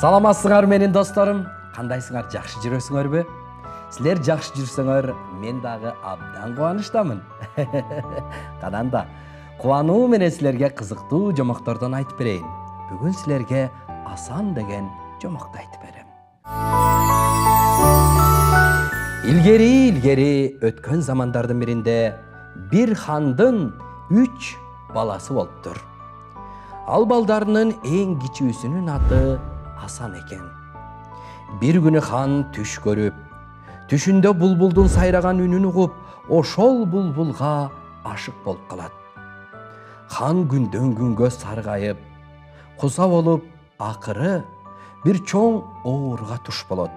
Саламатсыңар менин досторум, кандайсыңар, жакшы жүрөсүңөрбү? Силер жакшы жүрсөңөр, мен дагы абдан кубанычтамын. Кананда, кубануу менен силерге кызыктуу жомоктордон айтып берейин. Бүгүн силерге Асан деген жомокту айтып берем. Илгери өткөн замандардын биринде бир хандын 3 баласы болуптур. Ал балдарынын эң кичүүсүнүн аты Асан экен. Бир күнү хан түш көрүп, түшүндө булбулдун сайраган үнүн угуп, ошол булбулга ашык болуп калат. Хан күндөн күнгө саргайып, куса болуп, акыры бир чоң ооруга туш болот.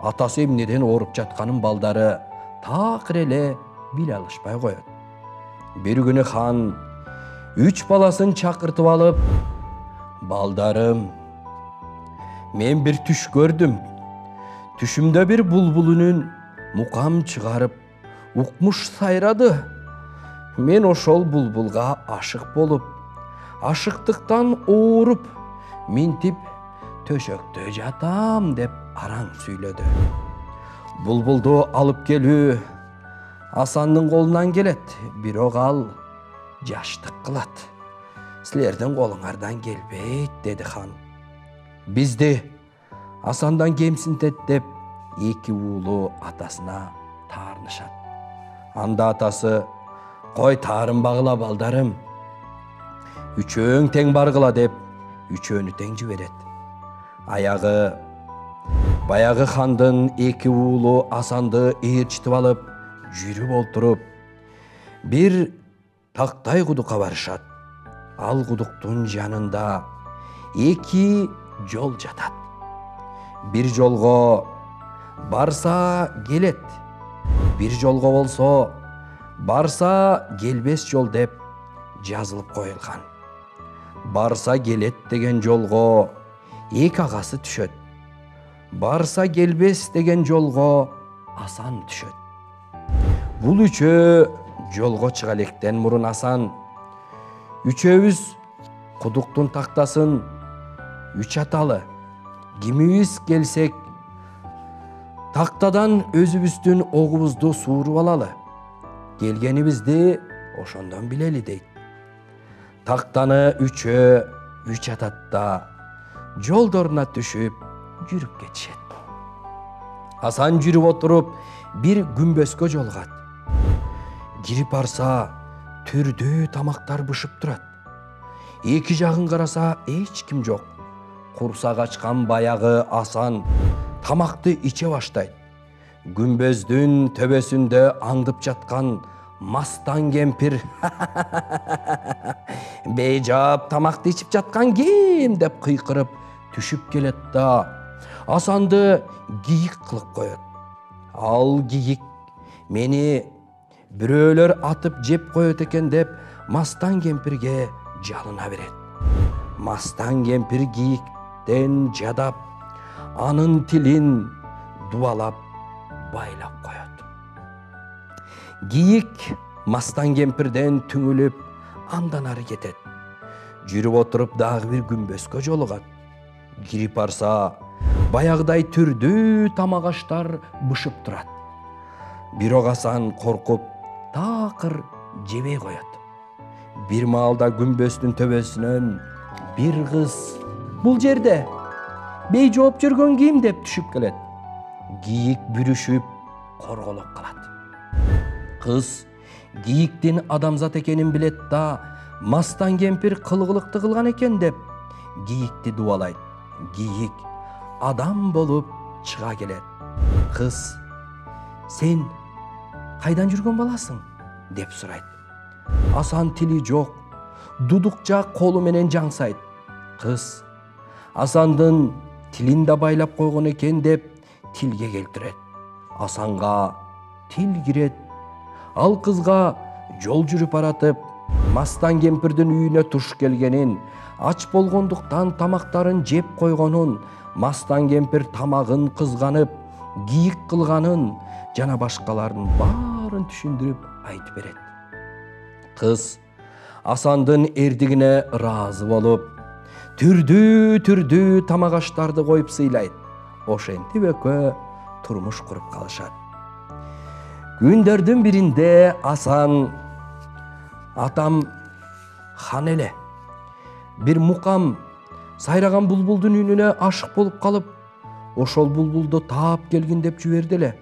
Атасы эмнеден ооруп жатканын балдары такыр эле биле алышпай коет. Бир күнү хан 3 баласын чакыртып алып, балдарым, мен бир түш көрдүм. Түшүмдө бир булбул үнүн мукам чыгарып, укмуш сайрады. Мен ошол булбулга ашык болуп, ашыктыктан ооруп, минтип төшөктө жатам деп араң сүйлөдү. Булбулду алып келүү Асандын колунан келет, бирок ал жаштык кылат. Силердин колуңардан келбейт, деди хан. Бизди Асандан кемсинтет деп, 2 уулу атасына таарынышат. Анда атасы, кой таарынбагыла балдарым, үчөөң тең баргыла деп, үчөөнү тең жиберет. Аягы баягы хандын 2 уулу Асанды ээрчитип алып, жүрүп олтуруп, бир тактай кудукка барышат. Ал кудуктун жанында 2 жол жатат. Бир жолго барса келет, бир жолго болсо барса келбес жол деп жазылып коюлган. Барса келет деген жолго 2 агасы түшөт. Барса келбес деген жолго Асан түшөт. Бул үчөө жолго чыга электен мурун Асан, үчөөбүз кудуктун тактасын 3 аталы, кимибиз келсек, тактадан өзүбүздүн огубузду сууруп алалы. Келгенибизди ошондон билели дейт. Тактаны үчөө 3 атат да, жолдоруна түшүп, жүрүп кетишет. Асан жүрүп отуруп, бир күмбөзгө жолугат. Кирип барса, түрдүү тамактар бышып турат. 2 жагын караса, эч ким жок. Курсак ачкан баягы Асан тамакты иче баштайт. Күмбөздүн төбөсүндө аңдып жаткан мастан кемпир бейжап тамакты ичип жаткан ким деп кыйкырып түшүп келет да, Асанды кийик кылып коет. Ал кийик мени бирөөлөр атып жеп коет экен деп мастан кемпирге жалына берет. Мастан кемпир кийиктен жадап, анын тилин дубалап, байлап коет. Кийик мастан кемпирден түңүлүп, андан ары кетет. Жүрүп отуруп дагы бир күмбөзгө жолугат. Кирип барса, баягыдай түрдүү тамак аштар бышып турат. Бирок Асан коркуп, такыр жебей коет. Бир маалда күмбөздүн төбөсүнөн бир кыз бул жерде бей жооп жүргөн ким деп түшүп келет. Кийик бүрүшүп, корголоп калат. Кыз кийиктин адамзат экенин билет да, мастан кемпир кылгылыкты кылган экен деп кийикти дубалайт. Кийик адам болуп чыга келет. Кыз, сен кайдан жүргөн баласың деп сурайт. Асан тили жок, дудукча колу менен жаңсайт. Кыз Асандын тилин да байлап койгон экен деп тилге келтирет. Асанга тил кирет. Ал кызга жол жүрүп баратып, мастан кемпирдин үйүнө туш келгенин, ач болгондуктан тамактарын жеп койгонун, мастан кемпир тамагын кызганып, кийик кылганын жана башкаларын баарын түшүндүрүп айтып берет. Кыз Асандын эрдигине ыраазы болуп, түрдүү тамак аштарды коюп сыйлайт. Ошентип экөө турмуш куруп калышат. Күндөрдүн биринде Асан атам хан эле бир мукам сайраган булбулдун үнүнө ашык болуп калып, ошол булбулду таап келгин деп жиберди эле.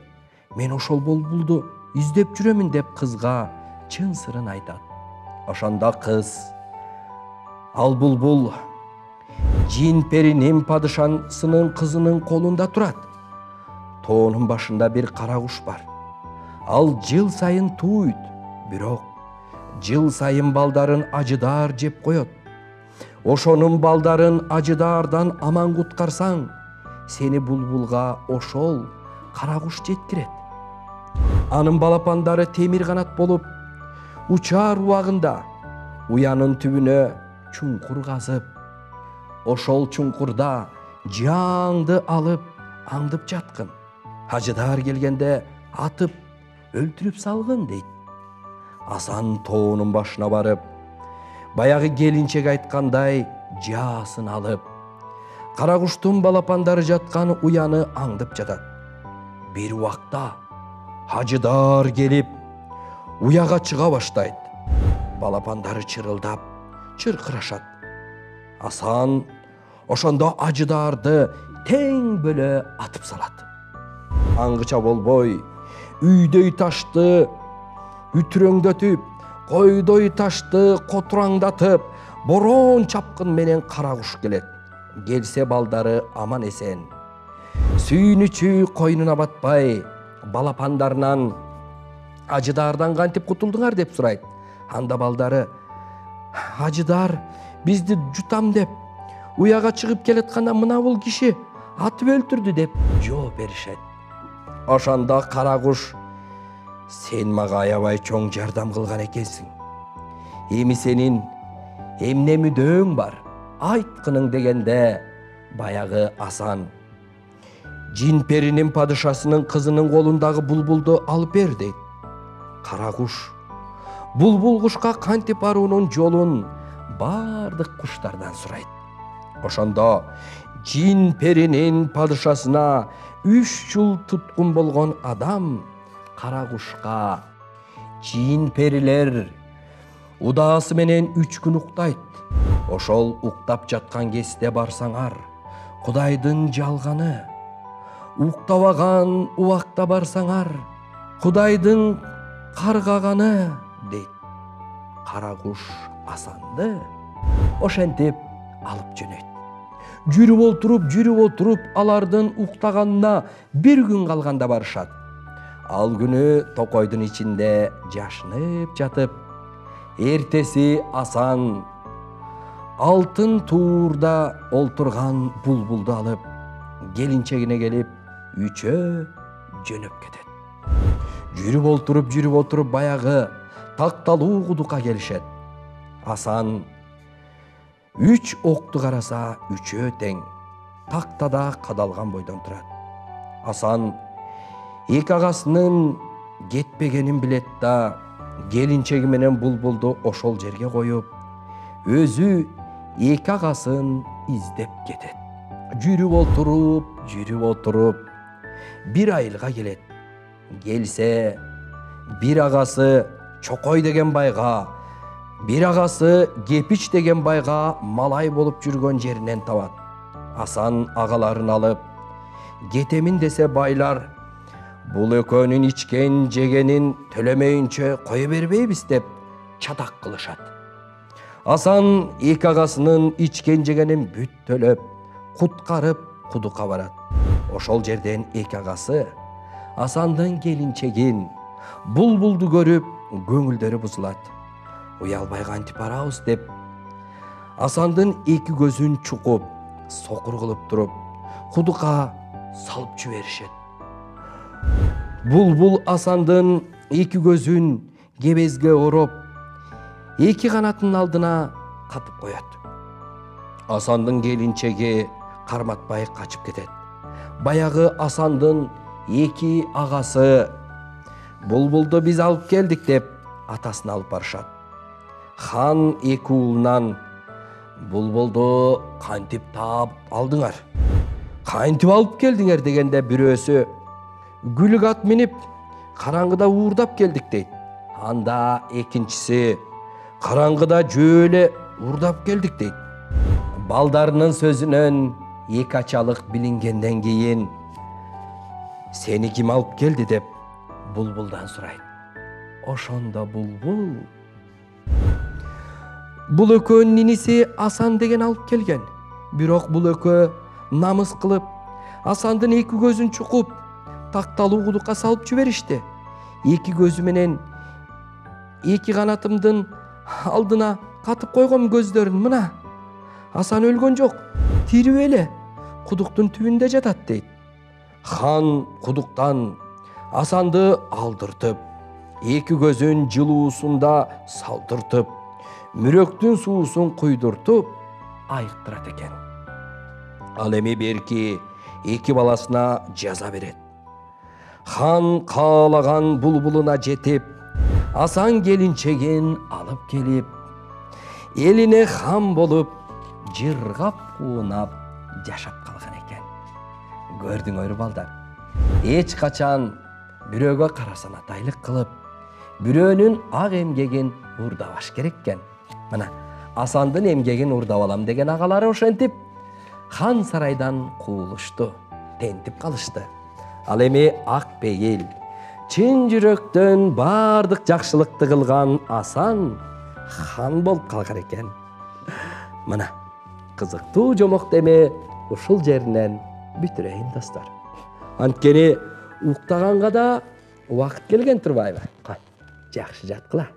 Мен ошол булбулду издеп жүрөмүн деп кызга чын сырын айтат. Ошондо кыз: ал булбул жин перинин падышасынын кызынын колунда турат. Тоонун башында бир кара куш бар. Ал жыл сайын тууйт, бирок жыл сайын балдарын ажыдаар жеп коет. Ошонун балдарын ажыдаардан аман куткарсаң, сени булбулга ошол кара куш жеткирет. Анын балапандары темир канат болуп, учаар убагында уянын түбүнө чуңкур казып, ошол чуңкурда жааңды алып аңдып жаткын. Ажыдаар келгенде атып өлтүрүп салгын дейт. Асан тоонун башына барып, баягы келинчек айткандай жаасын алып, кара куштун балапандары жаткан уяны аңдып жатат. Бир убакта ажыдаар келип, уяга чыга баштайт. Балапандары чырылдап, чыркырашат. Асан ошондо ажыдаарды тең бөлө атып салат. Аңгыча болбой, үйдөй ташты үтүрөңдөтүп, койдой ташты котураңдатып, бороон чапкын менен кара куш келет. Келсе балдары аман эсен. Сүйүнүчү койнуна батпай, балапандарынан ажыдаардан кантип кутулдуңар деп сурайт. Анда балдары: ажыдаар бизди жутам деп уяга чыгып келатканда мына бул киши атып өлтүрдү деп жооп беришет. Ошондо кара куш: сен мага аябай чоң жардам кылган экенсиң. Эми сенин эмне мүдөң бар? Айткының дегенде, баягы Асан: жин перинин падышасынын кызынын колундагы булбулду алып бер дейт. Кара куш булбул кушка кантип баруунун жолун бардык куштардан сурайт. Ошондо жин перинин падышасына 3 жыл туткун болгон адам кара кушка: жин перилер удаасы менен 3 күн уктайт. Ошол уктап жаткан кезде барсаңар, Кудайдын жалганы. Уктабаган убакта барсаңар, Кудайдын каргаганы дейт. Кара куш Асанды ошентип алып жөнөйт. Жүрүп отуруп, алардын уктаганына 1 күн калганда барышат. Ал күнү токойдун ичинде жашынып жатып, эртеси Асан алтын туурда олтурган булбулду алып, келинчегине келип, үчөө жөнөп кетет. Жүрүп отуруп, баягы такталуу кудукка келишет. Асан 3 окту караса, үчөө тең тактада кадалган бойдон турат. Асан эки агасынын кетпегенин билет да, келинчеги менен булбулду ошол жерге коюп, өзү эки агасын издеп кетет. Жүрүп отуруп, 1 айылга келет. Келсе, бир агасы Чокой деген байга, бир агасы Кепич деген байга малай болуп жүргөн жеринен табат. Асан агаларын алып кетемин десе, байлар бул экөөнүн ичкен жегенин төлөмөйүнчө кое бербейбиз деп чатак кылышат. Асан эки агасынын ичкен жегенин бүт төлөп, куткарып кудукка барат. Ошол жерден эки агасы Асандын келинчегин, булбулду көрүп, көңүлдөрү бузулат. Уялбай кантип барабыз деп, Асандын эки көзүн чукуп, сокур кылып туруп, кудукка салып жиберишет. Булбул Асандын эки көзүн кебезге ороп, эки канатын алдына катып коет. Асандын келинчеги карматпай качып кетет. Баягы Асандын эки агасы: булбулду биз алып келдик деп атасына алып барышат. Хан эки уулунан: Булбулду кантип таап алдыңар? Кантип алып келдиңер дегенде бирөөсү күлүк ат минип караңгыда уурдап келдик дейт. Анда экинчиси караңгыда жөөлө уурдап келдик дейт. Балдарынын сөзүнөн эки ачалык билингенден кийин сени ким алып келди деп булбулдан сурайт. Ошондо булбул бул экөөнүн иниси Асан деген алып келген. Бирок бул экөө намыс кылып Асандын эки көзүн чукуп такталуу кудукка салып жиберишти. Эки көзү менен эки канатымдын алдына катып койгон көздөрүн. Мына Асан өлгөн жок, тирүү эле кудуктун түбүндө жатат дейт. Хан кудуктан Асанды алдыртып, эки көзүн жылуусунда салдыртып, мүрөктүн суусун куйдуртуп айыктырат экен. Ал эми берки эки баласына жаза берет. Хан каалаган булбулуна жетип, Асан келинчегин алып келип, элине хан болуп, жыргап куунап жашап калган экен. Көрдүңөр балдар, эч качан бирөөгө карасанатайлык кылып, бирөөнүн ак эмгегин уурдабаш керек экен. Мына Асандын эмгегин уурдап алам деген агалары ошентип хан сарайдан куулушту, тентип калышты. Ал эми ак пейил, чын жүрөктөн бардык жакшылыкты кылган Асан хан болуп калган экен. Мына кызыктуу жомок деме ушул жеринен бүтүрөйүн достор. Анткени уктаганга да убакыт келген турбайбы? Кой, жакшы жаткыла.